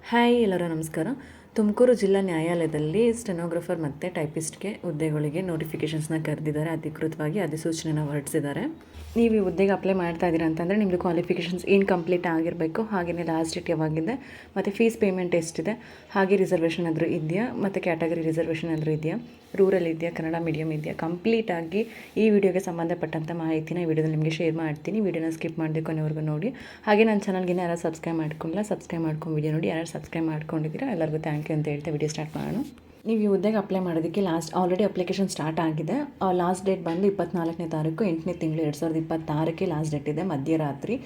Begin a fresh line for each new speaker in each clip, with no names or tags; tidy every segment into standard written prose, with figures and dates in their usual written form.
Hi ಎಲ್ಲರೂ ನಮಸ್ಕಾರ. ತುಮಕೂರು ಜಿಲ್ಲಾ ನ್ಯಾಯಾಲಯದಲ್ಲಿ ಸ್ಟೆನೋಗ್ರಾಫರ್ ಮತ್ತು ಟೈಪಿಸ್ಟ್ಗೆ ಹುದ್ದೆಗಳಿಗೆ ನೋಟಿಫಿಕೇಷನ್ಸ್ನ ಕರೆದಿದ್ದಾರೆ. ಅಧಿಕೃತವಾಗಿ ಅಧಿಸೂಚನೆನ ಹೊರಡಿಸಿದ್ದಾರೆ. ನೀವು ಈ ಹುದ್ದೆಗೆ ಅಪ್ಲೈ ಮಾಡ್ತಾ ಇದ್ದೀರಾ ಅಂತಂದರೆ ನಿಮ್ಮದು ಕ್ವಾಲಿಫಿಕೇಷನ್ಸ್ ಇನ್ಕಂಪ್ಲೀಟ್ ಆಗಿರಬೇಕು. ಹಾಗೆಯೇ ಲಾಸ್ಟ್ ಡೇಟ್ ಯಾವಾಗಿದೆ ಮತ್ತು ಫೀಸ್ ಪೇಮೆಂಟ್ ಎಷ್ಟಿದೆ, ಹಾಗೆ ರಿಸರ್ವೇಷನ್ ಆದರೂ ಇದೆಯಾ ಮತ್ತು ಕ್ಯಾಟಗರಿ ರಿಸರ್ವೇಷನ್ ಆದರೂ ಇದೆಯಾ, ರೂರಲ್ ಇದೆಯಾ, ಕನ್ನಡ ಮೀಡಿಯಮ್ ಇದೆಯಾ, ಕಂಪ್ಲೀಟಾಗಿ ಈ ವಿಡಿಯೋಗೆ ಸಂಬಂಧಪಟ್ಟಂಥ ಮಾಹಿತಿನ ಈ ವಿಡಿಯೋದಲ್ಲಿ ನಿಮಗೆ ಶೇರ್ ಮಾಡ್ತೀನಿ. ವಿಡಿಯೋನ ಸ್ಕಿಪ್ ಮಾಡದೆ ಕೊನೆವರೆಗೂ ನೋಡಿ. ಹಾಗೆ ನನ್ನ ಚಾನಲ್ಗೆ ಯಾರು ಸಬ್ಸ್ಕ್ರೈಬ್ ಮಾಡ್ಕೊಂಡಿಲ್ಲ, ಸಬ್ಸ್ಕ್ರೈಬ್ ಮಾಡ್ಕೊಂಡು ವಿಡಿಯೋ ನೋಡಿ. ಯಾರು ಸಬ್ಸ್ಕ್ರೈಬ್ ಮಾಡ್ಕೊಂಡಿದ್ದೀರಾ ಎಲ್ಲರಿಗೂ ಥ್ಯಾಂಕ್ ಯು ಅಂತ ಹೇಳ್ತಾ ವಿಡಿಯೋ ಸ್ಟಾರ್ಟ್ ಮಾಡೋಣ. ನೀವು ಈ ಹುದ್ದೆಗೆ ಅಪ್ಲೈ ಮಾಡೋದಕ್ಕೆ ಆಲ್ರೆಡಿ ಅಪ್ಲಿಕೇಶನ್ ಸ್ಟಾರ್ಟ್ ಆಗಿದೆ. ಲಾಸ್ಟ್ ಡೇಟ್ ಬಂದು 24ನೇ ತಾರೀಕು 8ನೇ ತಿಂಗಳು 2026ಕ್ಕೆ ಲಾಸ್ಟ್ ಡೇಟ್ ಇದೆ. ಮಧ್ಯರಾತ್ರಿ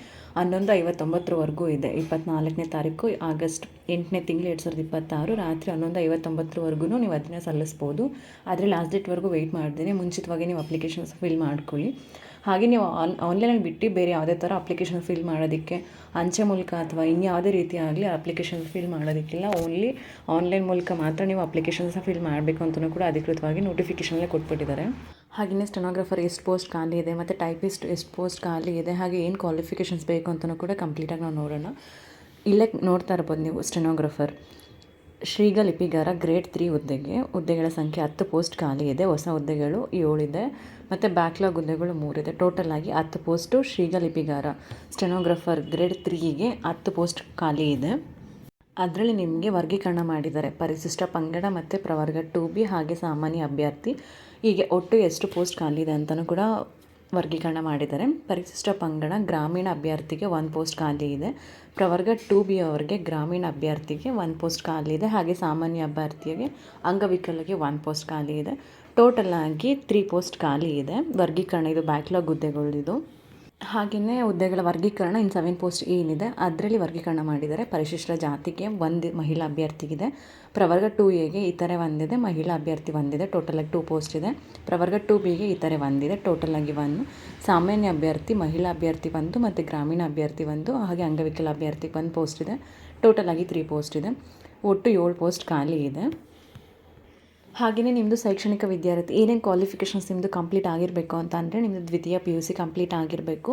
11:59ವರೆಗೂ ಇದೆ. 24ನೇ ತಾರೀಕು ಆಗಸ್ಟ್ 8ನೇ ತಿಂಗಳು 2026 ರಾತ್ರಿ 11:59ವರೆಗೂ ನೀವು ಅದನ್ನ ಸಲ್ಲಿಸ್ಬೋದು. ಆದರೆ ಲಾಸ್ಟ್ ಡೇಟ್ವರೆಗೂ ವೆಯ್ಟ್ ಮಾಡ್ದೇನೆ ಮುಂಚಿತವಾಗಿ ನೀವು ಅಪ್ಲಿಕೇಶನ್ಸ್ ಫಿಲ್ ಮಾಡ್ಕೊಳ್ಳಿ. ಹಾಗೆ ನೀವು ಆನ್ಲೈನಲ್ಲಿ ಬಿಟ್ಟು ಬೇರೆ ಯಾವುದೇ ಥರ ಅಪ್ಲಿಕೇಶನ್ ಫಿಲ್ ಮಾಡೋದಕ್ಕೆ ಅಂಚೆ ಮೂಲಕ ಅಥವಾ ಇನ್ಯಾವುದೇ ರೀತಿ ಆಗಲಿ ಅಪ್ಲಿಕೇಶನ್ ಫಿಲ್ ಮಾಡೋದಕ್ಕಿಲ್ಲ. ಓನ್ಲಿ ಆನ್ಲೈನ್ ಮೂಲಕ ಮಾತ್ರ ನೀವು ಅಪ್ಲಿಕೇಶನ್ಸ್ನ ಫಿಲ್ ಮಾಡಬೇಕು ಅಂತಲೂ ಕೂಡ ಅಧಿಕೃತವಾಗಿ ನೋಟಿಫಿಕೇಷನಲ್ಲೇ ಕೊಟ್ಬಿಟ್ಟಿದ್ದಾರೆ. ಹಾಗೆಯೇ ಸ್ಟೆನೋಗ್ರಾಫರ್ ಎಷ್ಟು ಪೋಸ್ಟ್ ಖಾಲಿ ಇದೆ ಮತ್ತು ಟೈಪಿಸ್ಟ್ ಎಷ್ಟು ಪೋಸ್ಟ್ ಖಾಲಿ ಇದೆ, ಹಾಗೆ ಏನು ಕ್ವಾಲಿಫಿಕೇಷನ್ಸ್ ಬೇಕು ಅಂತಲೂ ಕೂಡ ಕಂಪ್ಲೀಟಾಗಿ ನಾವು ನೋಡೋಣ. ಇಲ್ಲೇ ನೋಡ್ತಾ ಇರ್ಬೋದು ನೀವು ಸ್ಟೆನೋಗ್ರಾಫರ್ ಶ್ರೀಗ ಲಿಪಿಗಾರ ಗ್ರೇಡ್ 3 ಹುದ್ದೆಗಳ ಸಂಖ್ಯೆ 10 ಪೋಸ್ಟ್ ಖಾಲಿ ಇದೆ. ಹೊಸ ಹುದ್ದೆಗಳು 7 ಇದೆ ಮತ್ತು ಬ್ಯಾಕ್ಲಾಗ್ ಹುದ್ದೆಗಳು 3 ಇದೆ. ಟೋಟಲ್ ಆಗಿ 10 ಪೋಸ್ಟು ಶ್ರೀಗ ಲಿಪಿಗಾರ ಸ್ಟೆನೋಗ್ರಾಫರ್ ಗ್ರೇಡ್ 3ಗೆ 10 ಪೋಸ್ಟ್ ಖಾಲಿ ಇದೆ. ಅದರಲ್ಲಿ ನಿಮಗೆ ವರ್ಗೀಕರಣ ಮಾಡಿದ್ದಾರೆ. ಪರಿಶಿಷ್ಟ ಪಂಗಡ ಮತ್ತು ಪ್ರವರ್ಗ 2B ಹಾಗೆ ಸಾಮಾನ್ಯ ಅಭ್ಯರ್ಥಿ, ಹೀಗೆ ಒಟ್ಟು ಎಷ್ಟು ಪೋಸ್ಟ್ ಖಾಲಿ ಇದೆ ಅಂತಲೂ ಕೂಡ ವರ್ಗೀಕರಣ ಮಾಡಿದ್ದಾರೆ. ಪರಿಶಿಷ್ಟ ಪಂಗಡ ಗ್ರಾಮೀಣ ಅಭ್ಯರ್ಥಿಗೆ 1 ಪೋಸ್ಟ್ ಖಾಲಿ ಇದೆ. ಪ್ರವರ್ಗ 2B ಅವರಿಗೆ ಗ್ರಾಮೀಣ ಅಭ್ಯರ್ಥಿಗೆ 1 ಪೋಸ್ಟ್ ಖಾಲಿ ಇದೆ. ಹಾಗೆ ಸಾಮಾನ್ಯ ಅಭ್ಯರ್ಥಿಗೆ ಅಂಗವಿಕಲಗೆ 1 ಪೋಸ್ಟ್ ಖಾಲಿ ಇದೆ. ಟೋಟಲ್ ಆಗಿ 3 ಪೋಸ್ಟ್ ಖಾಲಿ ಇದೆ. ವರ್ಗೀಕರಣ ಇದು ಬ್ಯಾಕ್ಲಾಗ್ ಹುದ್ದೆಗಳಿದು. ಹಾಗೆಯೇ ಹುದ್ದೆಗಳ ವರ್ಗೀಕರಣ ಇನ್ನು 7 ಪೋಸ್ಟ್ ಏನಿದೆ ಅದರಲ್ಲಿ ವರ್ಗೀಕರಣ ಮಾಡಿದ್ದಾರೆ. ಪರಿಶಿಷ್ಟ ಜಾತಿಗೆ 1 ಮಹಿಳಾ ಅಭ್ಯರ್ಥಿಗಿದೆ. ಪ್ರವರ್ಗ 2Aಗೆ ಇತರೆ 1 ಇದೆ, ಮಹಿಳಾ ಅಭ್ಯರ್ಥಿ 1 ಇದೆ. ಟೋಟಲಾಗಿ 2 ಪೋಸ್ಟ್ ಇದೆ. ಪ್ರವರ್ಗ 2Bಗೆ ಇತರೆ 1 ಇದೆ, ಟೋಟಲಾಗಿ 1. ಸಾಮಾನ್ಯ ಅಭ್ಯರ್ಥಿ, ಮಹಿಳಾ ಅಭ್ಯರ್ಥಿ 1 ಮತ್ತು ಗ್ರಾಮೀಣ ಅಭ್ಯರ್ಥಿ 1 ಹಾಗೆ ಅಂಗವಿಕಲ ಅಭ್ಯರ್ಥಿ 1 ಪೋಸ್ಟ್ ಇದೆ. ಟೋಟಲಾಗಿ 3 ಪೋಸ್ಟ್ ಇದೆ. ಒಟ್ಟು 7 ಪೋಸ್ಟ್ ಖಾಲಿ ಇದೆ. ಹಾಗೆಯೇ ನಿಮ್ಮದು ಶೈಕ್ಷಣಿಕ ವಿದ್ಯಾರ್ಥಿ ಏನೇನು ಕ್ವಾಲಿಫಿಕೇಷನ್ಸ್ ನಿಮ್ಮದು ಕಂಪ್ಲೀಟ್ ಆಗಿರಬೇಕು ಅಂತ ಅಂದರೆ ನಿಮ್ಮದು ದ್ವಿತೀಯ PUC ಕಂಪ್ಲೀಟ್ ಆಗಿರಬೇಕು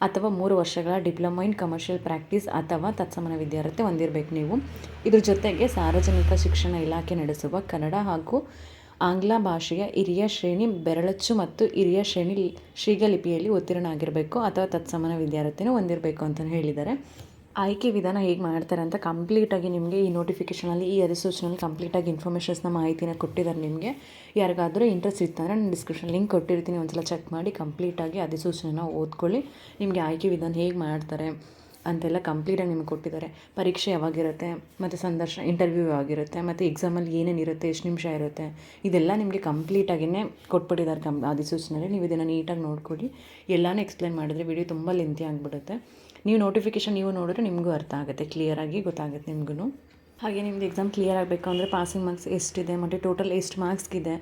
ಅಥವಾ 3 ವರ್ಷಗಳ ಡಿಪ್ಲೊಮಾ ಇನ್ ಕಮರ್ಷಿಯಲ್ ಪ್ರಾಕ್ಟೀಸ್ ಅಥವಾ ತತ್ಸಮಾನ ವಿದ್ಯಾರ್ಥಿ ಹೊಂದಿರಬೇಕು ನೀವು. ಇದ್ರ ಜೊತೆಗೆ ಸಾರ್ವಜನಿಕ ಶಿಕ್ಷಣ ಇಲಾಖೆ ನಡೆಸುವ ಕನ್ನಡ ಹಾಗೂ ಆಂಗ್ಲ ಭಾಷೆಯ ಹಿರಿಯ ಶ್ರೇಣಿ ಬೆರಳಚ್ಚು ಮತ್ತು ಹಿರಿಯ ಶ್ರೇಣಿ ಶ್ರೀಗ ಲಿಪಿಯಲ್ಲಿ ಉತ್ತೀರ್ಣ ಆಗಿರಬೇಕು ಅಥವಾ ತತ್ಸಮಾನ ವಿದ್ಯಾರ್ಥಿನೂ ಹೊಂದಿರಬೇಕು ಅಂತ ಹೇಳಿದ್ದಾರೆ. ಆಯ್ಕೆ ವಿಧಾನ ಹೇಗೆ ಮಾಡ್ತಾರೆ ಅಂತ ಕಂಪ್ಲೀಟಾಗಿ ನಿಮಗೆ ಈ ನೋಟಿಫಿಕೇಷನಲ್ಲಿ ಈ ಅಧಿಸೂಚನೆಯಲ್ಲಿ ಕಂಪ್ಲೀಟಾಗಿ ಇನ್ಫಾರ್ಮೇಷನ್ಸ್ನ ಮಾಹಿತಿನ ಕೊಟ್ಟಿದ್ದಾರೆ. ನಿಮಗೆ ಯಾರಿಗಾದರೂ ಇಂಟ್ರೆಸ್ಟ್ ಇತ್ತಂದರೆ ನಾನು ಡಿಸ್ಕ್ರಿಪ್ಷನ್ ಲಿಂಕ್ ಕೊಟ್ಟಿರ್ತೀನಿ, ಒಂದ್ಸಲ ಚೆಕ್ ಮಾಡಿ ಕಂಪ್ಲೀಟಾಗಿ ಅಧಿಸೂಚನೆನ ಓದ್ಕೊಳ್ಳಿ. ನಿಮಗೆ ಆಯ್ಕೆ ವಿಧಾನ ಹೇಗೆ ಮಾಡ್ತಾರೆ ಅಂತೆಲ್ಲ ಕಂಪ್ಲೀಟಾಗಿ ನಿಮಗೆ ಕೊಟ್ಟಿದ್ದಾರೆ. ಪರೀಕ್ಷೆ ಯಾವಾಗಿರುತ್ತೆ ಮತ್ತು ಸಂದರ್ಶನ ಇಂಟರ್ವ್ಯೂ ಆಗಿರುತ್ತೆ ಮತ್ತು ಎಕ್ಸಾಮಲ್ಲಿ ಏನೇನಿರುತ್ತೆ, ಎಷ್ಟು ನಿಮಿಷ ಇರುತ್ತೆ, ಇದೆಲ್ಲ ನಿಮಗೆ ಕಂಪ್ಲೀಟಾಗಿಯೇ ಕೊಟ್ಬಿಟ್ಟಿದ್ದಾರೆ ಅಧಿಸೂಚನೆಯಲ್ಲಿ. ನೀವು ಇದನ್ನು ನೀಟಾಗಿ ನೋಡ್ಕೊಳ್ಳಿ. ಎಲ್ಲನೂ ಎಕ್ಸ್ಪ್ಲೇನ್ ಮಾಡಿದ್ರೆ ವಿಡಿಯೋ ತುಂಬ ಲೆಂತಿ ಆಗಿಬಿಡುತ್ತೆ. ನೀವು ನೋಟಿಫಿಕೇಷನ್ ನೋಡಿದ್ರೆ ನಿಮಗೂ ಅರ್ಥ ಆಗುತ್ತೆ, ಕ್ಲಿಯರಾಗಿ ಗೊತ್ತಾಗುತ್ತೆ ನಿಮಗೂ. ಹಾಗೆ ನಿಮ್ಮದು ಎಕ್ಸಾಮ್ ಕ್ಲಿಯರ್ ಆಗಬೇಕು ಅಂದರೆ ಪಾಸಿಂಗ್ ಮಾರ್ಕ್ಸ್ ಎಷ್ಟಿದೆ ಮತ್ತು ಟೋಟಲ್ ಎಷ್ಟು ಮಾರ್ಕ್ಸ್ಗಿದೆ,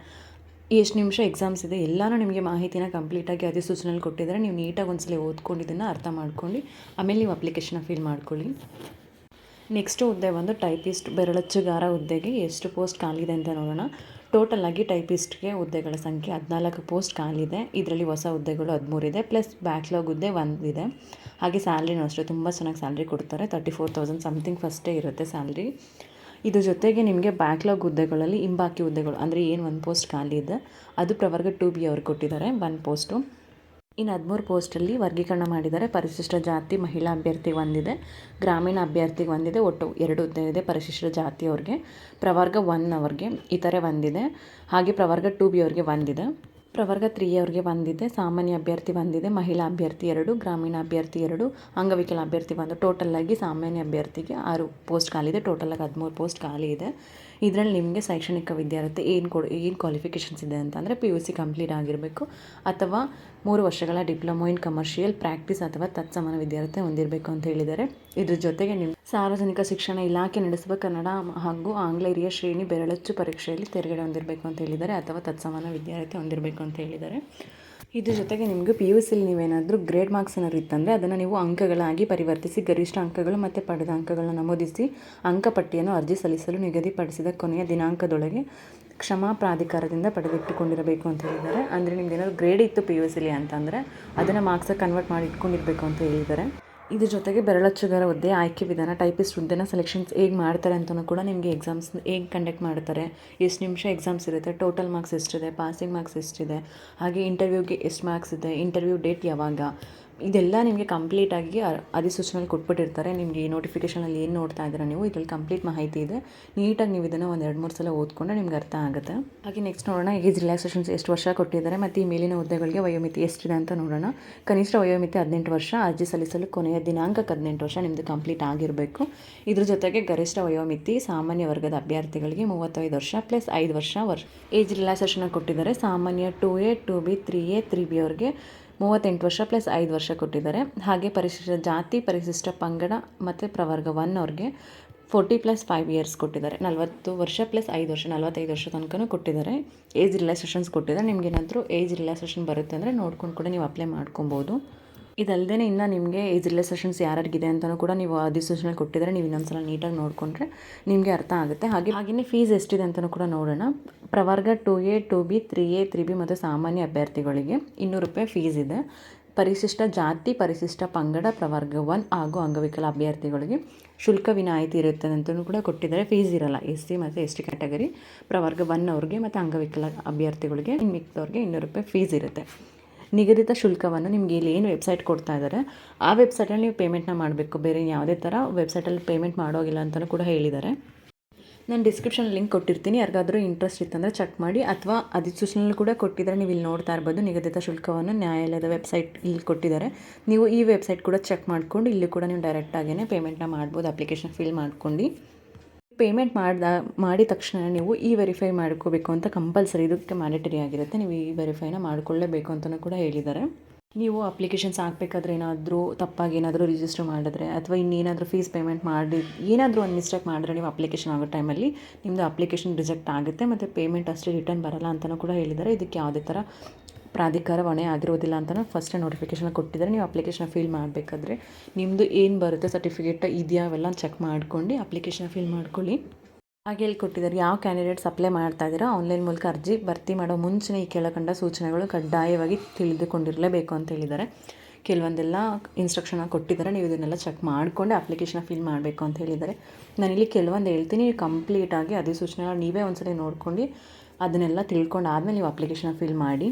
ಎಷ್ಟು ನಿಮಿಷ ಎಕ್ಸಾಮ್ಸ್ ಇದೆ, ಎಲ್ಲನೂ ನಿಮಗೆ ಮಾಹಿತಿನ ಕಂಪ್ಲೀಟಾಗಿ ಅಧಿಸೂಚನೆಯಲ್ಲಿ ಕೊಟ್ಟಿದ್ದಾರೆ. ನೀವು ನೀಟಾಗಿ ಒಂದ್ಸಲ ಓದ್ಕೊಂಡು ಇದನ್ನು ಅರ್ಥ ಮಾಡ್ಕೊಂಡು ಆಮೇಲೆ ನೀವು ಅಪ್ಲಿಕೇಶನ್ನ ಫಿಲ್ ಮಾಡ್ಕೊಳ್ಳಿ. ನೆಕ್ಸ್ಟ್ ಹುದ್ದೆ ಬಂದು ಟೈಪಿಸ್ಟ್ ಬೆರಳಚ್ಚುಗಾರ ಹುದ್ದೆಗೆ ಎಷ್ಟು ಪೋಸ್ಟ್ ಖಾಲಿ ಇದೆ ಅಂತ ನೋಡೋಣ. ಟೋಟಲ್ ಆಗಿ ಟೈಪಿಸ್ಟ್ಗೆ ಹುದ್ದೆಗಳ ಸಂಖ್ಯೆ 14 ಪೋಸ್ಟ್ ಖಾಲಿ ಇದೆ. ಇದರಲ್ಲಿ ಹೊಸ ಹುದ್ದೆಗಳು 13 ಇದೆ, ಪ್ಲಸ್ ಬ್ಯಾಕ್ಲಾಗ್ ಹುದ್ದೆ 1 ಇದೆ. ಹಾಗೆ ಸ್ಯಾಲ್ರಿನೂ ಅಷ್ಟೇ ತುಂಬ ಚೆನ್ನಾಗಿ ಸ್ಯಾಲ್ರಿ ಕೊಡ್ತಾರೆ. 34,000 ಸಮಥಿಂಗ್ ಫಸ್ಟೇ ಇರುತ್ತೆ ಸ್ಯಾಲ್ರಿ. ಇದ್ರ ಜೊತೆಗೆ ನಿಮಗೆ ಬ್ಯಾಕ್ಲಾಗ್ ಹುದ್ದೆಗಳಲ್ಲಿ ಹಿಂಬಾಕಿ ಹುದ್ದೆಗಳು ಅಂದರೆ ಏನು 1 ಪೋಸ್ಟ್ ಖಾಲಿ ಇದೆ ಅದು ಪ್ರವರ್ಗ 2B ಅವ್ರು ಕೊಟ್ಟಿದ್ದಾರೆ 1 ಪೋಸ್ಟು. ಇನ್ನು 13 ಪೋಸ್ಟಲ್ಲಿ ವರ್ಗೀಕರಣ ಮಾಡಿದ್ದಾರೆ. ಪರಿಶಿಷ್ಟ ಜಾತಿ ಮಹಿಳಾ ಅಭ್ಯರ್ಥಿಗೆ 1 ಇದೆ, ಗ್ರಾಮೀಣ ಅಭ್ಯರ್ಥಿಗೆ 1 ಇದೆ. ಒಟ್ಟು 2 ಹುದ್ದೆ ಇದೆ ಪರಿಶಿಷ್ಟ ಜಾತಿಯವ್ರಿಗೆ. ಪ್ರವರ್ಗ 1 ಅವ್ರಿಗೆ ಇತರೆ 1 ಇದೆ. ಹಾಗೆ ಪ್ರವರ್ಗ 2B ಅವ್ರಿಗೆ 1 ಇದೆ. ಪ್ರವರ್ಗ 3 ಅವ್ರಿಗೆ 1 ಇದೆ. ಸಾಮಾನ್ಯ ಅಭ್ಯರ್ಥಿ 1 ಇದೆ, ಮಹಿಳಾ ಅಭ್ಯರ್ಥಿ 2, ಗ್ರಾಮೀಣ ಅಭ್ಯರ್ಥಿ 2, ಅಂಗವಿಕಲ ಅಭ್ಯರ್ಥಿ 1. ಟೋಟಲಾಗಿ ಸಾಮಾನ್ಯ ಅಭ್ಯರ್ಥಿಗೆ 6 ಪೋಸ್ಟ್ ಖಾಲಿ ಇದೆ. ಟೋಟಲಾಗಿ 13 ಪೋಸ್ಟ್ ಖಾಲಿ ಇದೆ. ಇದರಲ್ಲಿ ನಿಮಗೆ ಶೈಕ್ಷಣಿಕ ವಿದ್ಯಾರ್ಥಿ ಏನು ಕ್ವಾಲಿಫಿಕೇಷನ್ಸ್ ಇದೆ ಅಂತಂದರೆ PUC ಕಂಪ್ಲೀಟ್ ಆಗಿರಬೇಕು ಅಥವಾ 3 ವರ್ಷಗಳ ಡಿಪ್ಲೊಮಾ ಇನ್ ಕಮರ್ಷಿಯಲ್ ಪ್ರಾಕ್ಟೀಸ್ ಅಥವಾ ತತ್ಸಮಾನ ವಿದ್ಯಾರ್ಥಿ ಹೊಂದಿರಬೇಕು ಅಂತ ಹೇಳಿದ್ದಾರೆ. ಇದ್ರ ಜೊತೆಗೆ ನಿಮ್ಮ ಸಾರ್ವಜನಿಕ ಶಿಕ್ಷಣ ಇಲಾಖೆ ನಡೆಸುವ ಕನ್ನಡ ಹಾಗೂ ಆಂಗ್ಲ ಹಿರಿಯ ಶ್ರೇಣಿ ಬೆರಳಚ್ಚು ಪರೀಕ್ಷೆಯಲ್ಲಿ ತೆರಗಡೆ ಹೊಂದಿರಬೇಕು ಅಂತ ಹೇಳಿದ್ದಾರೆ ಅಥವಾ ತತ್ಸಮಾನ ವಿದ್ಯಾರ್ಥಿ ಹೊಂದಿರಬೇಕು ಅಂತ ಹೇಳಿದ್ದಾರೆ. ಇದ್ರ ಜೊತೆಗೆ ನಿಮಗೆ PUCಲಿ ನೀವೇನಾದರೂ ಗ್ರೇಡ್ ಮಾರ್ಕ್ಸ್ ಏನಾದ್ರು ಇತ್ತಂದರೆ ಅದನ್ನು ನೀವು ಅಂಕಗಳಾಗಿ ಪರಿವರ್ತಿಸಿ ಗರಿಷ್ಠ ಅಂಕಗಳು ಮತ್ತು ಪಡೆದ ಅಂಕಗಳನ್ನು ನಮೂದಿಸಿ ಅಂಕಪಟ್ಟಿಯನ್ನು ಅರ್ಜಿ ಸಲ್ಲಿಸಲು ನಿಗದಿಪಡಿಸಿದ ಕೊನೆಯ ದಿನಾಂಕದೊಳಗೆ ಕ್ಷಮಾ ಪ್ರಾಧಿಕಾರದಿಂದ ಪಡೆದಿಟ್ಟುಕೊಂಡಿರಬೇಕು ಅಂತ ಹೇಳಿದ್ದಾರೆ. ಅಂದರೆ ನಿಮ್ದು ಏನಾದರೂ ಗ್ರೇಡ್ ಇತ್ತು PUCಲಿ ಅಂತಂದರೆ ಅದನ್ನು ಮಾರ್ಕ್ಸಾಗಿ ಕನ್ವರ್ಟ್ ಮಾಡಿ ಇಟ್ಕೊಂಡಿರಬೇಕು ಅಂತ ಹೇಳಿದ್ದಾರೆ. ಇದ್ರ ಜೊತೆಗೆ ಬೆರಳಚ್ಚುಗಾರ ಹುದ್ದೆ ಆಯ್ಕೆ ವಿಧಾನ, ಟೈಪಿಸ್ಟ್ ಹುದ್ದೆನ ಸೆಲೆಕ್ಷನ್ಸ್ ಹೇಗೆ ಮಾಡ್ತಾರೆ ಅಂತಲೂ ಕೂಡ ನಿಮಗೆ ಎಕ್ಸಾಮ್ಸ್ ಹೇಗೆ ಕಂಡಕ್ಟ್ ಮಾಡ್ತಾರೆ, ಎಷ್ಟು ನಿಮಿಷ ಎಕ್ಸಾಮ್ಸ್ ಇರುತ್ತೆ, ಟೋಟಲ್ ಮಾರ್ಕ್ಸ್ ಎಷ್ಟಿದೆ, ಪಾಸಿಂಗ್ ಮಾರ್ಕ್ಸ್ ಎಷ್ಟಿದೆ, ಹಾಗೆ ಇಂಟರ್ವ್ಯೂಗೆ ಎಷ್ಟು ಮಾರ್ಕ್ಸ್ ಇದೆ, ಇಂಟರ್ವ್ಯೂ ಡೇಟ್ ಯಾವಾಗ, ಇದೆಲ್ಲ ನಿಮಗೆ ಕಂಪ್ಲೀಟಾಗಿ ಅಧಿಸೂಚನೆಯಲ್ಲಿ ಕೊಟ್ಬಿಟ್ಟಿರ್ತಾರೆ. ನಿಮಗೆ ಈ ನೋಟಿಫಿಕೇಷನಲ್ಲಿ ಏನು ನೋಡ್ತಾ ಇದ್ದೀರಾ ನೀವು, ಇದರಲ್ಲಿ ಕಂಪ್ಲೀಟ್ ಮಾಹಿತಿ ಇದೆ. ನೀಟಾಗಿ ನೀವು ಇದನ್ನು ಒಂದು 2-3 ಸಲ ಓದ್ಕೊಂಡ್ರೆ ನಿಮ್ಗೆ ಅರ್ಥ ಆಗುತ್ತೆ. ಹಾಗೆ ನೆಕ್ಸ್ಟ್ ನೋಡೋಣ ಏಜ್ ರಿಲ್ಯಾಕ್ಸೇಷನ್ಸ್ ಎಷ್ಟು ವರ್ಷ ಕೊಟ್ಟಿದ್ದಾರೆ ಮತ್ತು ಈ ಮೇಲಿನ ಹುದ್ದೆಗಳಿಗೆ ವಯೋಮಿತಿ ಎಷ್ಟಿದೆ ಅಂತ ನೋಡೋಣ. ಕನಿಷ್ಠ ವಯೋಮಿತಿ 18 ವರ್ಷ, ಅರ್ಜಿ ಸಲ್ಲಿಸಲು ಕೊನೆಯ ದಿನಾಂಕಕ್ಕೆ 18 ವರ್ಷ ನಿಮ್ಮದು ಕಂಪ್ಲೀಟ್ ಆಗಿರಬೇಕು. ಇದ್ರ ಜೊತೆಗೆ ಗರಿಷ್ಠ ವಯೋಮಿತಿ ಸಾಮಾನ್ಯ ವರ್ಗದ ಅಭ್ಯರ್ಥಿಗಳಿಗೆ 35 ವರ್ಷ ಪ್ಲಸ್ 5 ವರ್ಷ ಏಜ್ ರಿಲ್ಯಾಕ್ಸೇಷನ್ ಕೊಟ್ಟಿದ್ದಾರೆ. ಸಾಮಾನ್ಯ 2A 2B 3A 3B ಅವ್ರಿಗೆ 38 ವರ್ಷ ಪ್ಲಸ್ 5 ವರ್ಷ ಕೊಟ್ಟಿದ್ದಾರೆ. ಹಾಗೆ ಪರಿಶಿಷ್ಟ ಜಾತಿ, ಪರಿಶಿಷ್ಟ ಪಂಗಡ ಮತ್ತು ಪ್ರವರ್ಗ 1 ಅವ್ರಿಗೆ 40 ಪ್ಲಸ್ 5 ಇಯರ್ಸ್ ಕೊಟ್ಟಿದ್ದಾರೆ. 40 ವರ್ಷ ಪ್ಲಸ್ 5 ವರ್ಷ 45 ವರ್ಷ ತನಕ ಕೊಟ್ಟಿದ್ದಾರೆ. ಏಜ್ ರಿಲ್ಯಾಕ್ಸೇಷನ್ಸ್ ಕೊಟ್ಟಿದ್ದಾರೆ. ನಿಮಗೇನಾದರೂ ಏಜ್ ರಿಲ್ಯಾಕ್ಸೇಷನ್ ಬರುತ್ತೆ ಅಂದರೆ ನೋಡ್ಕೊಂಡು ಕೂಡ ನೀವು ಅಪ್ಲೈ ಮಾಡ್ಕೊಬೋದು. ಇದಲ್ಲದೆ ಇನ್ನು ನಿಮಗೆ ಏಜ್ ರಿಲ್ಯಾಕ್ಸೇಷನ್ಸ್ ಯಾರ್ಯಾರಿಗಿದೆ ಅಂತಲೂ ಕೂಡ ನೀವು ಅಧಿಸೂಚನೆ ಕೊಟ್ಟಿದ್ದಾರೆ. ನೀವು ಇನ್ನೊಂದು ಸಲ ನೀಟಾಗಿ ನೋಡಿಕೊಂಡ್ರೆ ನಿಮಗೆ ಅರ್ಥ ಆಗುತ್ತೆ. ಹಾಗೆಯೇ ಫೀಸ್ ಎಷ್ಟಿದೆ ಅಂತಲೂ ಕೂಡ ನೋಡೋಣ. ಪ್ರವರ್ಗ 2A 2B 3A 3B ಮತ್ತು ಸಾಮಾನ್ಯ ಅಭ್ಯರ್ಥಿಗಳಿಗೆ 200 ರೂಪಾಯಿ ಫೀಸ್ ಇದೆ. ಪರಿಶಿಷ್ಟ ಜಾತಿ, ಪರಿಶಿಷ್ಟ ಪಂಗಡ, ಪ್ರವರ್ಗ 1 ಹಾಗೂ ಅಂಗವಿಕಲ ಅಭ್ಯರ್ಥಿಗಳಿಗೆ ಶುಲ್ಕ ವಿನಾಯಿತಿ ಇರುತ್ತೆ ಅಂತಲೂ ಕೂಡ ಕೊಟ್ಟಿದ್ದಾರೆ. ಫೀಸ್ ಇರಲ್ಲ. SC ಮತ್ತು ST ಕ್ಯಾಟಗರಿ, ಪ್ರವರ್ಗ 1 ಅವ್ರಿಗೆ ಮತ್ತು ಅಂಗವಿಕಲ ಅಭ್ಯರ್ಥಿಗಳಿಗೆ, ಮಿಕ್ದವ್ರಿಗೆ 200 ರೂಪಾಯಿ ಫೀಸ್ ಇರುತ್ತೆ. ನಿಗದಿತ ಶುಲ್ಕವನ್ನು ನಿಮಗೆ ಇಲ್ಲಿ ಏನು ವೆಬ್ಸೈಟ್ ಕೊಡ್ತಾ ಇದ್ದಾರೆ ಆ ವೆಬ್ಸೈಟಲ್ಲಿ ನೀವು ಪೇಮೆಂಟ್ನ ಮಾಡಬೇಕು. ಬೇರೆ ಯಾವುದೇ ಥರ ವೆಬ್ಸೈಟಲ್ಲಿ ಪೇಮೆಂಟ್ ಮಾಡೋಗಿಲ್ಲ ಅಂತಲೂ ಕೂಡ ಹೇಳಿದ್ದಾರೆ. ನಾನು ಡಿಸ್ಕ್ರಿಪ್ಷನ್ ಲಿಂಕ್ ಕೊಟ್ಟಿರ್ತೀನಿ. ಯಾರಿಗಾದರೂ ಇಂಟ್ರೆಸ್ಟ್ ಇತ್ತಂದರೆ ಚೆಕ್ ಮಾಡಿ, ಅಥವಾ ಅಧಿಸೂಚನೆಯಲ್ಲಿ ಕೂಡ ಕೊಟ್ಟಿದ್ದಾರೆ. ನೀವು ಇಲ್ಲಿ ನೋಡ್ತಾ ಇರ್ಬೋದು ನಿಗದಿತ ಶುಲ್ಕವನ್ನು ನ್ಯಾಯಾಲಯದ ವೆಬ್ಸೈಟ್ ಇಲ್ಲಿ ಕೊಟ್ಟಿದ್ದಾರೆ. ನೀವು ಈ ವೆಬ್ಸೈಟ್ ಕೂಡ ಚೆಕ್ ಮಾಡ್ಕೊಂಡು ಇಲ್ಲಿ ಕೂಡ ನೀವು ಡೈರೆಕ್ಟಾಗೇ ಪೇಮೆಂಟ್ನ ಮಾಡ್ಬೋದು. ಅಪ್ಲಿಕೇಶನ್ ಫಿಲ್ ಮಾಡ್ಕೊಂಡು ಪೇಮೆಂಟ್ ಮಾಡಿದ ತಕ್ಷಣ ನೀವು ವೆರಿಫೈ ಮಾಡ್ಕೋಬೇಕು ಅಂತ ಕಂಪಲ್ಸರಿ, ಇದಕ್ಕೆ ಮ್ಯಾಂಡೇಟರಿ ಆಗಿರುತ್ತೆ. ನೀವು ವೆರಿಫೈನ ಮಾಡಿಕೊಳ್ಳೇಬೇಕು ಅಂತಲೂ ಕೂಡ ಹೇಳಿದ್ದಾರೆ. ನೀವು ಅಪ್ಲಿಕೇಶನ್ಸ್ ಹಾಕಬೇಕಾದ್ರೆ ಏನಾದರೂ ತಪ್ಪಾಗಿ ಏನಾದರೂ ರಿಜಿಸ್ಟರ್ ಮಾಡಿದ್ರೆ ಅಥವಾ ಇನ್ನೇನಾದರೂ ಫೀಸ್ ಪೇಮೆಂಟ್ ಮಾಡಿ ಏನಾದರೂ ಒಂದು ಮಿಸ್ಟೇಕ್ ಮಾಡಿದ್ರೆ ನೀವು ಅಪ್ಲಿಕೇಶನ್ ಆಗೋ ಟೈಮಲ್ಲಿ ನಿಮ್ಮದು ಅಪ್ಲಿಕೇಶನ್ ರಿಜೆಕ್ಟ್ ಆಗುತ್ತೆ ಮತ್ತು ಪೇಮೆಂಟ್ ಅಷ್ಟೇ ರಿಟರ್ನ್ ಬರಲ್ಲ ಅಂತಲೂ ಕೂಡ ಹೇಳಿದ್ದಾರೆ. ಇದಕ್ಕೆ ಯಾವುದೇ ಥರ ಪ್ರಾಧಿಕಾರ ಹೊಣೆ ಆಗಿರೋದಿಲ್ಲ ಅಂತಲೂ ಫಸ್ಟೇ ನೋಟಿಫಿಕೇಷನ್ ಕೊಟ್ಟಿದ್ದಾರೆ. ನೀವು ಅಪ್ಲಿಕೇಶನ್ ಫಿಲ್ ಮಾಡಬೇಕಾದ್ರೆ ನಿಮ್ಮದು ಏನು ಬರುತ್ತೆ ಸರ್ಟಿಫಿಕೇಟ್ ಇದೆಯಾ ಅವೆಲ್ಲ ಚೆಕ್ ಮಾಡ್ಕೊಂಡು ಅಪ್ಲಿಕೇಶನ್ ಫಿಲ್ ಮಾಡ್ಕೊಳ್ಳಿ. ಹಾಗೆ ಇಲ್ಲಿ ಕೊಟ್ಟಿದ್ದಾರೆ ಯಾವ ಕ್ಯಾಂಡಿಡೇಟ್ಸ್ ಅಪ್ಲೈ ಮಾಡ್ತಾ ಇದ್ದೀರಾ ಆನ್ಲೈನ್ ಮೂಲಕ ಅರ್ಜಿ ಭರ್ತಿ ಮಾಡೋ ಮುಂಚೆ ಈ ಕೆಳಕಂಡ ಸೂಚನೆಗಳು ಕಡ್ಡಾಯವಾಗಿ ತಿಳಿದುಕೊಂಡಿರಲೇಬೇಕು ಅಂತ ಹೇಳಿದ್ದಾರೆ. ಕೆಲವೊಂದೆಲ್ಲ ಇನ್ಸ್ಟ್ರಕ್ಷನ್ ಕೊಟ್ಟಿದ್ದಾರೆ. ನೀವು ಇದನ್ನೆಲ್ಲ ಚೆಕ್ ಮಾಡಿಕೊಂಡು ಅಪ್ಲಿಕೇಶನ್ ಫಿಲ್ ಮಾಡಬೇಕು ಅಂತ ಹೇಳಿದ್ದಾರೆ. ನಾನಿಲ್ಲಿ ಕೆಲವೊಂದು ಹೇಳ್ತೀನಿ, ಕಂಪ್ಲೀಟಾಗಿ ಅಧಿಸೂಚನೆ ನೀವೇ ಒಂದ್ಸಲ ನೋಡ್ಕೊಂಡು ಅದನ್ನೆಲ್ಲ ತಿಳ್ಕೊಂಡು ಆದಮೇಲೆ ನೀವು ಅಪ್ಲಿಕೇಶನ್ ಫಿಲ್ ಮಾಡಿ.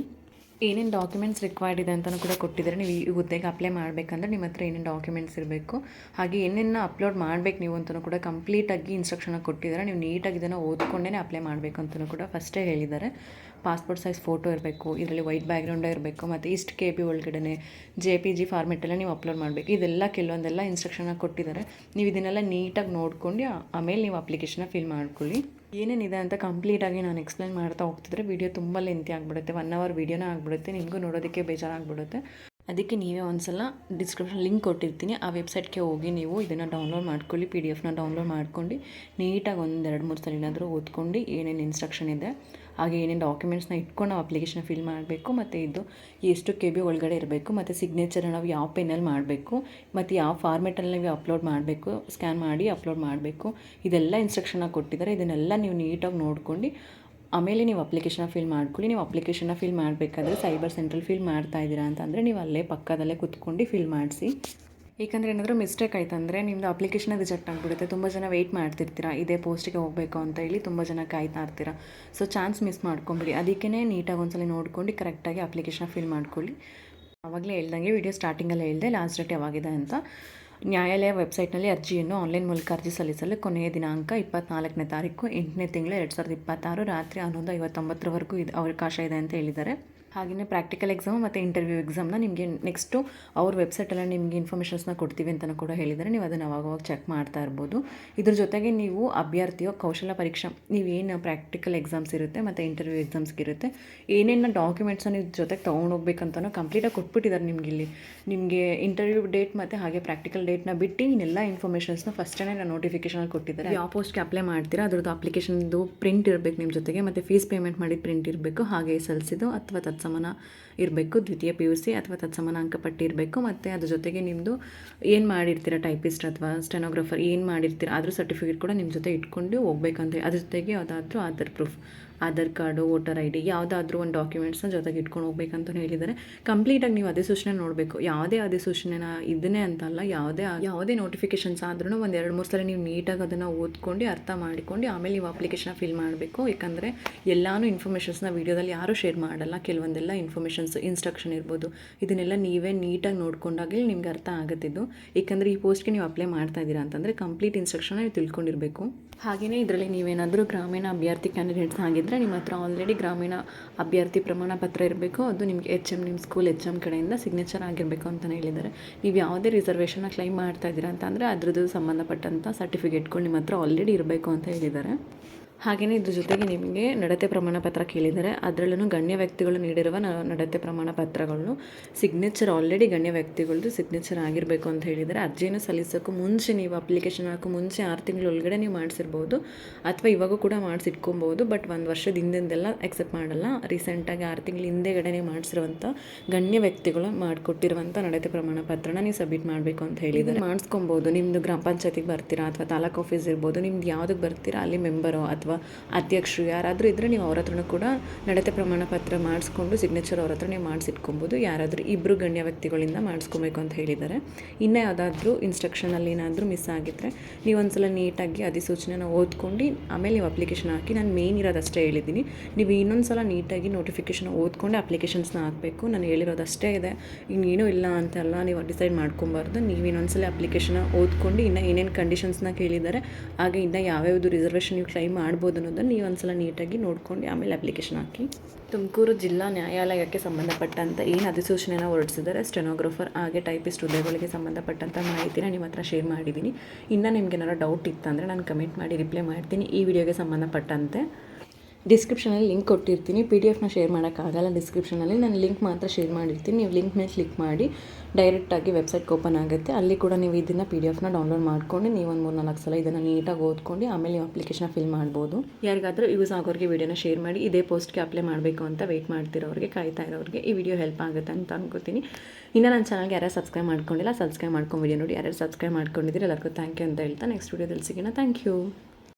ಏನೇನು ಡಾಕ್ಯುಮೆಂಟ್ಸ್ ರಿಕ್ವೈರ್ಡ್ ಇದೆ ಅಂತಲೂ ಕೂಡ ಕೊಟ್ಟಿದ್ದಾರೆ. ನೀವು ಈ ಹುದ್ದೆಗೆ ಅಪ್ಲೈ ಮಾಡಬೇಕಂದ್ರೆ ನಿಮ್ಮ ಹತ್ರ ಏನೇನು ಡಾಕ್ಯುಮೆಂಟ್ಸ್ ಇರಬೇಕು, ಹಾಗೆ ಏನೇನು ಅಪ್ಲೋಡ್ ಮಾಡಬೇಕು ನೀವು ಅಂತಲೂ ಕೂಡ ಕಂಪ್ಲೀಟಾಗಿ ಇನ್ಸ್ಟ್ರಕ್ಷನ್ ಕೊಟ್ಟಿದ್ದಾರೆ. ನೀವು ನೀಟಾಗಿ ಇದನ್ನು ಓದ್ಕೊಂಡೇ ಅಪ್ಲೈ ಮಾಡಬೇಕು ಅಂತಲೂ ಕೂಡ ಫಸ್ಟೇ ಹೇಳಿದ್ದಾರೆ. ಪಾಸ್ಪೋರ್ಟ್ ಸೈಜ್ ಫೋಟೋ ಇರಬೇಕು, ಇದರಲ್ಲಿ ವೈಟ್ ಬ್ಯಾಕ್ಗ್ರೌಂಡೇ ಇರಬೇಕು, ಮತ್ತು ಇಷ್ಟು KB ಒಳಗಡೆ JPG ಫಾರ್ಮೆಟೆಲ್ಲ ನೀವು ಅಪ್ಲೋಡ್ ಮಾಡಬೇಕು. ಇದೆಲ್ಲ ಕೆಲವೊಂದೆಲ್ಲ ಇನ್ಸ್ಟ್ರಕ್ಷನ್ ಕೊಟ್ಟಿದ್ದಾರೆ. ನೀವು ಇದನ್ನೆಲ್ಲ ನೀಟಾಗಿ ನೋಡ್ಕೊಂಡು ಆಮೇಲೆ ನೀವು ಅಪ್ಲಿಕೇಶನ್ನ ಫಿಲ್ ಮಾಡ್ಕೊಳ್ಳಿ. ಏನೇನಿದೆ ಅಂತ ಕಂಪ್ಲೀಟಾಗಿ ನಾನು ಎಕ್ಸ್ಪ್ಲೈನ್ ಮಾಡ್ತಾ ಹೋಗ್ತಿದ್ರೆ ವಿಡಿಯೋ ತುಂಬ ಲೆಂತಿ ಆಗಿಬಿಡುತ್ತೆ. 1 ಅವರ್ ವೀಡಿಯೋನೇ ಆಗಿಬಿಡುತ್ತೆ, ನಿಮಗೂ ನೋಡೋದಕ್ಕೆ ಬೇಜಾರಾಗಿಬಿಡುತ್ತೆ. ಅದಕ್ಕೆ ನೀವೇ ಒಂದ್ಸಲ ಡಿಸ್ಕ್ರಿಪ್ಷನ್ ಲಿಂಕ್ ಕೊಟ್ಟಿರ್ತೀನಿ, ಆ ವೆಬ್ಸೈಟ್ಗೆ ಹೋಗಿ ನೀವು ಇದನ್ನು ಡೌನ್ಲೋಡ್ ಮಾಡ್ಕೊಳ್ಳಿ. PDF ಡೌನ್ಲೋಡ್ ಮಾಡ್ಕೊಂಡು ನೀಟಾಗಿ 1-2-3 ಸಲ ಏನಾದರೂ ಓದ್ಕೊಂಡು ಏನೇನು ಇನ್ಸ್ಟ್ರಕ್ಷನ್ ಇದೆ ಹಾಗೆ ಏನೇನು ಡಾಕ್ಯುಮೆಂಟ್ಸ್ನ ಇಟ್ಕೊಂಡು ನಾವು ಅಪ್ಲಿಕೇಶನ್ ಫಿಲ್ ಮಾಡಬೇಕು, ಮತ್ತು ಇದು ಎಷ್ಟು KB ಒಳಗಡೆ ಇರಬೇಕು, ಮತ್ತು ಸಿಗ್ನೇಚರ್ ನಾವು ಯಾವ ಪೆನ್ನಲ್ಲಿ ಮಾಡಬೇಕು, ಮತ್ತು ಯಾವ ಫಾರ್ಮೆಟಲ್ಲಿ ನೀವು ಅಪ್ಲೋಡ್ ಮಾಡಬೇಕು, ಸ್ಕ್ಯಾನ್ ಮಾಡಿ ಅಪ್ಲೋಡ್ ಮಾಡಬೇಕು, ಇದೆಲ್ಲ ಇನ್ಸ್ಟ್ರಕ್ಷನ್ನ ಕೊಟ್ಟಿದ್ದಾರೆ. ಇದನ್ನೆಲ್ಲ ನೀವು ನೀಟಾಗಿ ನೋಡ್ಕೊಂಡು ಆಮೇಲೆ ನೀವು ಅಪ್ಲಿಕೇಶನ್ನ ಫಿಲ್ ಮಾಡ್ಕೊಳ್ಳಿ. ನೀವು ಅಪ್ಲಿಕೇಶನ್ನ ಫಿಲ್ ಮಾಡಬೇಕಾದ್ರೆ ಸೈಬರ್ ಸೆಂಟ್ರಲ್ಲಿ ಫಿಲ್ ಮಾಡ್ತಾ ಇದ್ದೀರಾ ಅಂತಂದರೆ ನೀವು ಅಲ್ಲೇ ಪಕ್ಕದಲ್ಲೇ ಕುತ್ಕೊಂಡು ಫಿಲ್ ಮಾಡಿಸಿ. ಏಕೆಂದರೆ ಏನಾದರೂ ಮಿಸ್ಟೇಕ್ ಆಯ್ತಂದರೆ ನಿಮ್ಮದು ಅಪ್ಲಿಕೇಶನ್ ರಿಜೆಕ್ಟ್ ಆಗಿಬಿಡುತ್ತೆ. ತುಂಬ ಜನ ವೆಯ್ಟ್ ಮಾಡ್ತಿರ್ತೀರಾ ಇದೇ ಪೋಸ್ಟಿಗೆ ಹೋಗಬೇಕು ಅಂತ ಹೇಳಿ, ತುಂಬ ಜನ ಕಾಯ್ತಾ ಇರ್ತೀರ. ಸೊ ಚಾನ್ಸ್ ಮಿಸ್ ಮಾಡ್ಕೊಂಬಿಡಿ. ಅದಕ್ಕೇ ನೀಟಾಗಿ ಒಂದ್ಸಲ ನೋಡ್ಕೊಂಡು ಕರೆಕ್ಟಾಗಿ ಅಪ್ಲಿಕೇಶನ್ ಫಿಲ್ ಮಾಡ್ಕೊಳ್ಳಿ. ಆವಾಗಲೇ ಹೇಳ್ದಂಗೆ ವಿಡಿಯೋ ಸ್ಟಾರ್ಟಿಂಗಲ್ಲೇ ಹೇಳಿದೆ ಲಾಸ್ಟ್ ಡೇಟ್ ಯಾವಾಗಿದೆ ಅಂತ. ನ್ಯಾಯಾಲಯ ವೆಬ್ಸೈಟ್ನಲ್ಲಿ ಅರ್ಜಿಯನ್ನು ಆನ್ಲೈನ್ ಮೂಲಕ ಅರ್ಜಿ ಸಲ್ಲಿಸಲು ಕೊನೆಯ ದಿನಾಂಕ 24ನೇ ತಾರೀಕು 8ನೇ ತಿಂಗಳು 2026 ರಾತ್ರಿ 11:59 ಇದು ಅವಕಾಶ ಇದೆ ಅಂತ ಹೇಳಿದ್ದಾರೆ. ಹಾಗೆಯೇ ಪ್ರಾಕ್ಟಿಕಲ್ ಎಕ್ಸಾಮ್ ಮತ್ತು ಇಂಟರ್ವ್ಯೂ ಎಕ್ಸಾಮ್ನ ನಿಮಗೆ ನೆಕ್ಸ್ಟು ಅವ್ರ ವೆಬ್ಸೈಟಲ್ಲಿ ನಿಮಗೆ ಇನ್ಫಾರ್ಮೇಷನ್ಸ್ನ ಕೊಡ್ತೀವಿ ಅಂತಲೂ ಕೂಡ ಹೇಳಿದ್ದಾರೆ. ನೀವು ಅದನ್ನು ಅವಾಗವಾಗ ಚೆಕ್ ಮಾಡ್ತಾ ಇರ್ಬೋದು. ಇದ್ರ ಜೊತೆಗೆ ನೀವು ಅಭ್ಯರ್ಥಿಯೋ ಕೌಶಲ ಪರೀಕ್ಷಾ ನೀವೇನು ಪ್ರಾಕ್ಟಿಕಲ್ ಎಕ್ಸಾಮ್ಸ್ ಇರುತ್ತೆ ಮತ್ತು ಇಂಟರ್ವ್ಯೂ ಎಕ್ಸಾಮ್ಸ್ಗೆ ಇರುತ್ತೆ, ಏನೇನು ಡಾಕ್ಯುಮೆಂಟ್ಸನ್ನು ನೀವು ಜೊತೆಗೆ ತೊಗೊಂಡೋಗ್ಬೇಕಂತನೂ ಕಂಪ್ಲೀಟಾಗಿ ಕೊಟ್ಬಿಟ್ಟಿದ್ದಾರೆ ನಿಮಗೆ ಇಲ್ಲಿ. ನಿಮಗೆ ಇಂಟರ್ವ್ಯೂ ಡೇಟ್ ಮತ್ತು ಹಾಗೆ ಪ್ರಾಕ್ಟಿಕಲ್ ಡೇಟ್ನ ಬಿಟ್ಟು ಇನ್ನೆಲ್ಲ ಇನ್ಫಾರ್ಮೇಷನ್ಸ್ನ ಫಸ್ಟೇ ನಾನು ನೋಟಿಫಿಕೇಷನಲ್ಲಿ ಕೊಟ್ಟಿದ್ದಾರೆ. ಯಾವ ಪೋಸ್ಟ್ಗೆ ಅಪ್ಲೈ ಮಾಡ್ತೀರಾ ಅದ್ರದ್ದು ಅಪ್ಲಿಕೇಶನ್ದು ಪ್ರಿಂಟ್ ಇರಬೇಕು ನಿಮ್ಮ ಜೊತೆಗೆ, ಮತ್ತು ಫೀಸ್ ಪೇಮೆಂಟ್ ಮಾಡಿ ಪ್ರಿಂಟ್ ಇರಬೇಕು, ಹಾಗೆ SLCದು ಅಥವಾ ತತ್ಸಮಾನ ಇರಬೇಕು, ದ್ವಿತೀಯ PUC ಅಥವಾ ತತ್ಸಮಾನಾಂಕ ಪಟ್ಟಿ ಇರಬೇಕು. ಮತ್ತು ಅದ್ರ ಜೊತೆಗೆ ನಿಮ್ಮದು ಏನು ಮಾಡಿರ್ತೀರ ಟೈಪಿಸ್ಟ್ ಅಥವಾ ಸ್ಟೆನೋಗ್ರಾಫರ್ ಏನು ಮಾಡಿರ್ತೀರ ಅದ್ರ ಸರ್ಟಿಫಿಕೇಟ್ ಕೂಡ ನಿಮ್ಮ ಜೊತೆ ಇಟ್ಕೊಂಡು ಹೋಗ್ಬೇಕಂತ. ಅದ್ರ ಜೊತೆಗೆ ಯಾವುದಾದ್ರೂ Aadhaar proof, Aadhaar card, voter ID ಯಾವುದಾದ್ರೂ ಒಂದು ಡಾಕ್ಯುಮೆಂಟ್ಸ್ನ ಜೊತೆಗೆ ಇಟ್ಕೊಂಡು ಹೋಗ್ಬೇಕಂತ ಹೇಳಿದ್ದಾರೆ. ಕಂಪ್ಲೀಟಾಗಿ ನೀವು ಅಧಿಸೂಚನೆ ನೋಡಬೇಕು. ಯಾವುದೇ ಅಧಿಸೂಚನೆನ ಇದನ್ನೇ ಅಂತಲ್ಲ, ಯಾವುದೇ ನೋಟಿಫಿಕೇಷನ್ಸ್ ಆದ್ರೂ ಒಂದು 2-3 ಸಲ ನೀವು ನೀಟಾಗಿ ಅದನ್ನು ಓದ್ಕೊಂಡು ಅರ್ಥ ಮಾಡಿಕೊಂಡು ಆಮೇಲೆ ನೀವು ಅಪ್ಲಿಕೇಶನ್ ಫಿಲ್ ಮಾಡಬೇಕು. ಯಾಕಂದರೆ ಎಲ್ಲಾನು ಇನ್ಫಾರ್ಮೇಷನ್ಸ್ನ ವೀಡಿಯೋದಲ್ಲಿ ಯಾರೂ ಶೇರ್ ಮಾಡಲ್ಲ. ಕೆಲವೊಂದೆಲ್ಲ ಇನ್ಫಾರ್ಮೇಷನ್ಸ್, ಇನ್ಸ್ಟ್ರಕ್ಷನ್ ಇರ್ಬೋದು, ಇದನ್ನೆಲ್ಲ ನೀವೇ ನೀಟಾಗಿ ನೋಡ್ಕೊಂಡಾಗಲೇ ನಿಮ್ಗೆ ಅರ್ಥ ಆಗುತ್ತಿದ್ದು. ಏಕೆಂದರೆ ಈ ಪೋಸ್ಟ್ಗೆ ನೀವು ಅಪ್ಲೈ ಮಾಡ್ತಾ ಇದ್ದೀರಾ ಅಂತಂದರೆ ಕಂಪ್ಲೀಟ್ ಇನ್ಸ್ಟ್ರಕ್ಷನ್ ನೀವು ತಿಳ್ಕೊಂಡಿರಬೇಕು. ಹಾಗೆಯೇ ಇದರಲ್ಲಿ ನೀವೇನಾದರೂ ಗ್ರಾಮೀಣ ಅಭ್ಯರ್ಥಿ ಕ್ಯಾಂಡಿಡೇಟ್ಸ್ ಆಗಿದ್ದರೆ ನಿಮ್ಮ ಹತ್ರ ಆಲ್ರೆಡಿ ಗ್ರಾಮೀಣ ಅಭ್ಯರ್ಥಿ ಪ್ರಮಾಣ ಪತ್ರ ಇರಬೇಕು. ಅದು ನಿಮಗೆ ನಿಮ್ಮ ಸ್ಕೂಲ್ HM ಕಡೆಯಿಂದ ಸಿಗ್ನೇಚರ್ ಆಗಿರಬೇಕು ಅಂತಲೇ ಹೇಳಿದ್ದಾರೆ. ನೀವು ಯಾವುದೇ ರಿಸರ್ವೇಷನ್ನ ಕ್ಲೈಮ್ ಮಾಡ್ತಾ ಇದ್ದೀರಾ ಅಂತಂದರೆ ಅದ್ರದ್ದು ಸಂಬಂಧಪಟ್ಟಂಥ ಸರ್ಟಿಫಿಕೇಟ್ಗಳು ನಿಮ್ಮ ಹತ್ರ ಆಲ್ರೆಡಿ ಇರಬೇಕು ಅಂತ ಹೇಳಿದ್ದಾರೆ. ಹಾಗೆಯೇ ಇದ್ರ ಜೊತೆಗೆ ನಿಮಗೆ ನಡತೆ ಪ್ರಮಾಣ ಪತ್ರ ಕೇಳಿದ್ದಾರೆ. ಅದರಲ್ಲೂ ಗಣ್ಯ ವ್ಯಕ್ತಿಗಳು ನೀಡಿರುವ ನಡತೆ ಪ್ರಮಾಣ ಪತ್ರಗಳನ್ನು ಸಿಗ್ನೇಚರ್ ಆಲ್ರೆಡಿ ಗಣ್ಯ ವ್ಯಕ್ತಿಗಳದ್ದು ಸಿಗ್ನೇಚರ್ ಆಗಿರಬೇಕು ಅಂತ ಹೇಳಿದ್ದಾರೆ. ಅರ್ಜಿಯನ್ನು ಸಲ್ಲಿಸೋಕ್ಕೂ ಮುಂಚೆ, ನೀವು ಅಪ್ಲಿಕೇಶನ್ ಹಾಕೋ ಮುಂಚೆ 6 ತಿಂಗಳ ಒಳಗಡೆ ನೀವು ಮಾಡಿಸಿರ್ಬೋದು ಅಥವಾ ಇವಾಗೂ ಕೂಡ ಮಾಡಿಸಿಟ್ಕೊಬೋದು. ಬಟ್ 1 ವರ್ಷದ ಹಿಂದೆಲ್ಲ ಎಕ್ಸೆಪ್ಟ್ ಮಾಡಲ್ಲ. ರೀಸೆಂಟಾಗಿ 6 ತಿಂಗಳ ಹಿಂದೆಗಡೆ ನೀವು ಮಾಡಿಸಿರುವಂಥ ಗಣ್ಯ ವ್ಯಕ್ತಿಗಳು ಮಾಡಿಕೊಟ್ಟಿರುವಂಥ ನಡತೆ ಪ್ರಮಾಣ ಪತ್ರನ ನೀವು ಸಬ್ಮಿಟ್ ಮಾಡಬೇಕು ಅಂತ ಹೇಳಿದ್ದಾರೆ. ಮಾಡಿಸ್ಕೊಬೋದು. ನಿಮ್ಮದು ಗ್ರಾಮ ಪಂಚಾಯತಿಗೆ ಬರ್ತೀರಾ ಅಥವಾ ತಾಲೂಕು ಆಫೀಸ್ ಇರ್ಬೋದು, ನಿಮ್ದು ಯಾವುದಕ್ಕೆ ಬರ್ತೀರಾ ಅಲ್ಲಿ ಮೆಂಬರೋ ಅಥವಾ ಅಧ್ಯಕ್ಷರು ಯಾರಾದರೂ ಇದ್ದರೆ ನೀವು ಅವ್ರ ಹತ್ರನೂ ಕೂಡ ನಡತೆ ಪ್ರಮಾಣ ಪತ್ರ ಮಾಡಿಸ್ಕೊಂಡು ಸಿಗ್ನೇಚರ್ ಅವ್ರ ಹತ್ರ ನೀವು ಮಾಡಿಸಿಟ್ಕೊಬೋದು. ಯಾರಾದರೂ 2 ಗಣ್ಯ ವ್ಯಕ್ತಿಗಳಿಂದ ಮಾಡಿಸ್ಕೊಬೇಕು ಅಂತ ಹೇಳಿದ್ದಾರೆ. ಇನ್ನೂ ಯಾವುದಾದ್ರೂ ಇನ್ಸ್ಟ್ರಕ್ಷನಲ್ಲಿ ಏನಾದರೂ ಮಿಸ್ ಆಗಿದ್ದರೆ ನೀವು ಒಂದ್ಸಲ ನೀಟಾಗಿ ಅಧಿಸೂಚನೆನ ಓದ್ಕೊಂಡು ಆಮೇಲೆ ನೀವು ಅಪ್ಲಿಕೇಶನ್ ಹಾಕಿ. ನಾನು ಮೇನ್ ಇರೋದಷ್ಟೇ ಹೇಳಿದ್ದೀನಿ. ನೀವು ಇನ್ನೊಂದು ಸಲ ನೀಟಾಗಿ ನೋಟಿಫಿಕೇಷನ್ ಓದ್ಕೊಂಡು ಅಪ್ಲಿಕೇಶನ್ಸ್ನ ಹಾಕಬೇಕು. ನಾನು ಹೇಳಿರೋದಷ್ಟೇ ಇದೆ, ಇನ್ನೇನೂ ಇಲ್ಲ ಅಂತಲ್ಲ ನೀವು ಡಿಸೈಡ್ ಮಾಡ್ಕೊಬಾರ್ದು. ನೀವು ಇನ್ನೊಂದ್ಸಲ ಅಪ್ಲಿಕೇಶನ್ ಓದ್ಕೊಂಡು ಇನ್ನೂ ಏನೇನು ಕಂಡೀಷನ್ಸ್ನ ಕೇಳಿದ್ದಾರೆ, ಹಾಗೆ ಇನ್ನೂ ಯಾವ್ಯಾವುದು ರಿಸರ್ವೇಷನ್ ನೀವು ಕ್ಲೈಮ್ ಮಾಡ್ಬೋದು ಅನ್ನೋದನ್ನು ನೀವು ಒಂದ್ಸಲ ನೀಟಾಗಿ ನೋಡ್ಕೊಂಡು ಆಮೇಲೆ ಅಪ್ಲಿಕೇಶನ್ ಹಾಕಿ. ತುಮಕೂರು ಜಿಲ್ಲಾ ನ್ಯಾಯಾಲಯಕ್ಕೆ ಸಂಬಂಧಪಟ್ಟಂಥ ಏನು ಅಧಿಸೂಚನೆಯನ್ನು ಹೊರಡಿಸಿದ್ದಾರೆ ಸ್ಟೆನೋಗ್ರಾಫರ್ ಹಾಗೆ ಟೈಪಿಸ್ಟ್ ಹುದ್ದೆಗಳಿಗೆ ಸಂಬಂಧಪಟ್ಟಂಥ ಮಾಹಿತಿನ ನಿಮ್ಮ ಹತ್ರ ಶೇರ್ ಮಾಡಿದ್ದೀನಿ. ಇನ್ನು ನಿಮ್ಗೆ ಏನಾದ್ರು ಡೌಟ್ ಇತ್ತಂದರೆ ನಾನು ಕಮೆಂಟ್ ಮಾಡಿ ರಿಪ್ಲೈ ಮಾಡ್ತೀನಿ. ಈ ವಿಡಿಯೋಗೆ ಸಂಬಂಧಪಟ್ಟಂತೆ ಡಿಸ್ಕ್ರಿಪ್ಷನಲ್ಲಿ ಲಿಂಕ್ ಕೊಟ್ಟಿರ್ತೀನಿ. PDF ಶೇರ್ ಮಾಡೋಕ್ಕಾಗಲ್ಲ ಡಿಸ್ಕ್ರಿಪ್ಷನಲ್ಲಿ, ನಾನು ಲಿಂಕ್ ಮಾತ್ರ ಶೇರ್ ಮಾಡಿರ್ತೀನಿ. ನೀವು ಲಿಂಕ್ ಮೇಲೆ ಕ್ಲಿಕ್ ಮಾಡಿ ಡೈರೆಕ್ಟಾಗಿ ವೆಬ್ಸೈಟ್ಗೆ ಓಪನ್ ಆಗುತ್ತೆ. ಅಲ್ಲಿ ಕೂಡ ನೀವು ಇದನ್ನು PDF ಡೌನ್ಲೋಡ್ ಮಾಡ್ಕೊಂಡು ನೀವು ಒಂದು 3-4 ಸಲ ಇದನ್ನು ನೀಟಾಗಿ ಓದ್ಕೊಂಡು ಆಮೇಲೆ ನೀವು ಅಪ್ಲಿಕೇಶನ್ ಫಿಲ್ ಮಾಡ್ಬೋದು. ಯಾರಿಗಾದರೂ ಯೂಸ್ ಆಗೋರಿಗೆ ವಿಡಿಯೋನ ಶೇರ್ ಮಾಡಿ. ಇದೇ ಪೋಸ್ಟ್ಗೆ ಅಪ್ಲೈ ಮಾಡಬೇಕು ಅಂತ ವೆಯ್ಟ್ ಮಾಡ್ತಿರೋರಿಗೆ, ಕಾಯ್ತಾ ಇರೋರಿಗೆ ಈ ವಿಡಿಯೋ ಹೆಲ್ಪ್ ಆಗುತ್ತೆ ಅಂತ ಅನ್ಕೋತೀನಿ. ಇನ್ನು ನನ್ನ ಚಾನಲ್ಗೆ ಯಾರು ಸಬ್ಸ್ಕ್ರೈಬ್ ಮಾಡ್ಕೊಂಡಿಲ್ಲ, ಸಬ್ಸ್ಕ್ರೈಬ್ ಮಾಡ್ಕೊಂಡು ವಿಡಿಯೋ ನೋಡಿ. ಯಾರು ಸಬ್ಸ್ಕ್ರೈಬ್ ಮಾಡ್ಕೊಂಡಿದ್ದೀರಿ ಎಲ್ಲರಿಗೂ ಥ್ಯಾಂಕ್ ಯು ಅಂತ ಹೇಳ್ತಾ ನೆಕ್ಸ್ಟ್ ವಿಡಿಯೋದಲ್ಲಿ ಸಿಗೋಣ. Thank you.